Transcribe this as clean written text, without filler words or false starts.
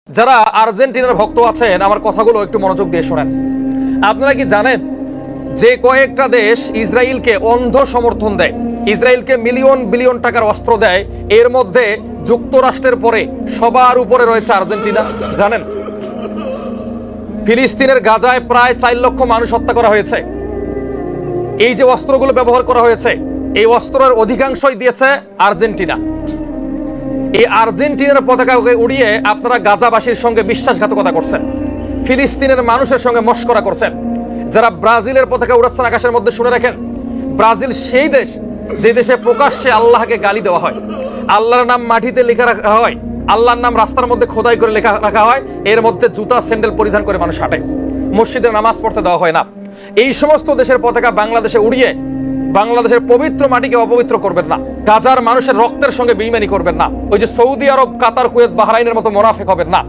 যারা আর্জেন্টিনার ভক্ত আছেন আমার কথাগুলো একটু মনোযোগ দিয়ে শোনেন। আপনারা কি জানেন যে কয়েকটা দেশ ইসরায়েলকে অন্ধ সমর্থন দেয়, ইসরায়েলকে মিলিয়ন বিলিয়ন টাকার অস্ত্র দেয়, এর মধ্যে যুক্তরাষ্ট্রের পরে সবার উপরে রয়েছে আর্জেন্টিনা? জানেন ফিলিস্তিনের গাজায় প্রায় 4 লক্ষ মানুষ হত্যা করা হয়েছে। এই যে অস্ত্রগুলো ব্যবহার করা হয়েছে, এই অস্ত্রের অধিকাংশই দিয়েছে আর্জেন্টিনা। এই আর্জেন্টিনার পতাকাকে উড়িয়ে আপনারা গাজাবাসীর সঙ্গে বিশ্বাসঘাতকতা করছেন, ফিলিস্তিনের মানুষের সঙ্গে মস্করা করছেন। যারা ব্রাজিলের পতাকা উড়াচ্ছেন আকাশের মধ্যে, শুনে রাখেন, ব্রাজিল সেই দেশ যে দেশে প্রকাশ্যে আল্লাহকে গালি দেওয়া হয়, আল্লাহর নাম মাটিতে লেখা রাখা হয়, আল্লাহর নাম রাস্তার মধ্যে খোদাই করে লেখা রাখা হয়, এর মধ্যে জুতা স্যান্ডেল পরিধান করে মানুষ হাঁটে, মসজিদে নামাজ পড়তে দেওয়া হয় না। এই সমস্ত দেশের পতাকা বাংলাদেশে উড়িয়ে বাংলাদেশের পবিত্র মাটিকে অপবিত্র করবেন না, গাজার মানুষের রক্তের সঙ্গে বেইমানি করবেন না, ওই যে সৌদি আরব, কাতার, কুয়েত, বাহরাইনের মতো মোনাফেক হবেন না।